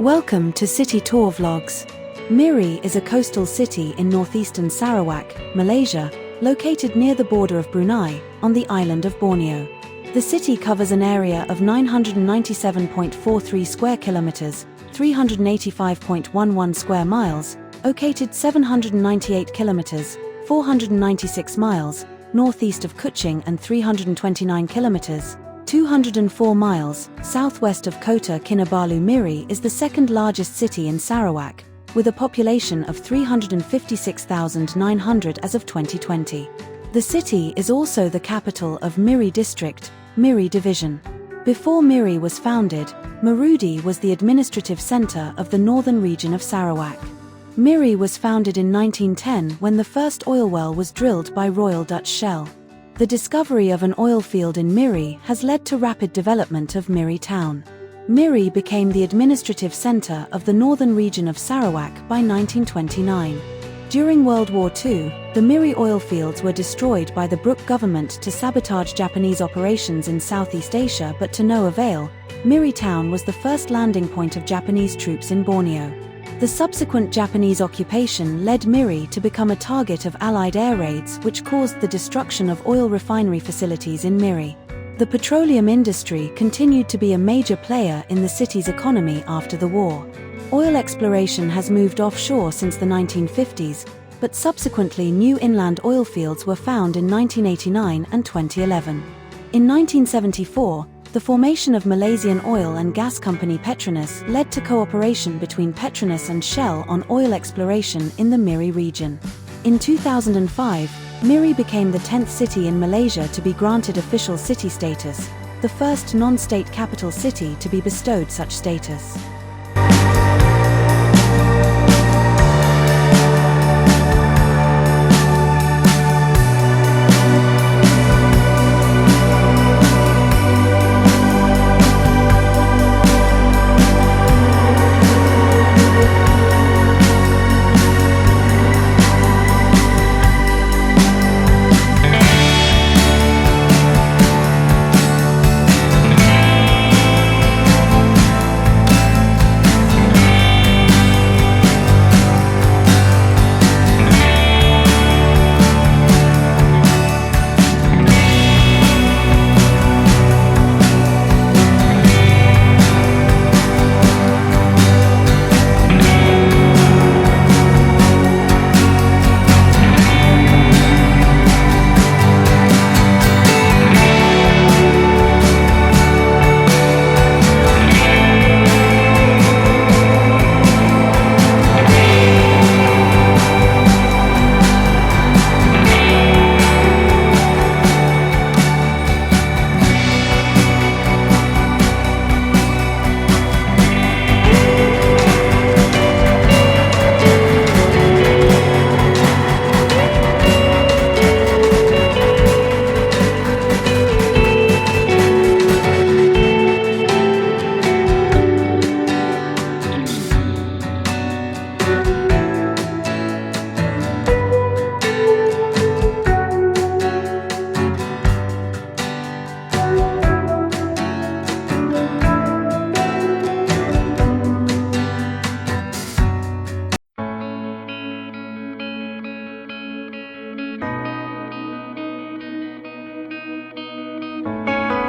Welcome to City Tour Vlogs. Miri is a coastal city in northeastern Sarawak, Malaysia, located near the border of Brunei, on the island of Borneo. The city covers an area of 997.43 square kilometers, 385.11 square miles, located 798 kilometers, 496 miles, northeast of Kuching and 329 kilometers, 204 miles, southwest of Kota Kinabalu. Miri is the second largest city in Sarawak, with a population of 356,900 as of 2020. The city is also the capital of Miri District, Miri Division. Before Miri was founded, Marudi was the administrative center of the northern region of Sarawak. Miri was founded in 1910 when the first oil well was drilled by Royal Dutch Shell. The discovery of an oil field in Miri has led to rapid development of Miri town. Miri became the administrative center of the northern region of Sarawak by 1929. During World War II, the Miri oil fields were destroyed by the Brooke government to sabotage Japanese operations in Southeast Asia, but to no avail. Miri town was the first landing point of Japanese troops in Borneo. The subsequent Japanese occupation led Miri to become a target of Allied air raids, which caused the destruction of oil refinery facilities in Miri. The petroleum industry continued to be a major player in the city's economy after the war. Oil exploration has moved offshore since the 1950s, but subsequently new inland oil fields were found in 1989 and 2011. In 1974, the formation of Malaysian oil and gas company Petronas led to cooperation between Petronas and Shell on oil exploration in the Miri region. In 2005, Miri became the 10th city in Malaysia to be granted official city status, the first non-state capital city to be bestowed such status.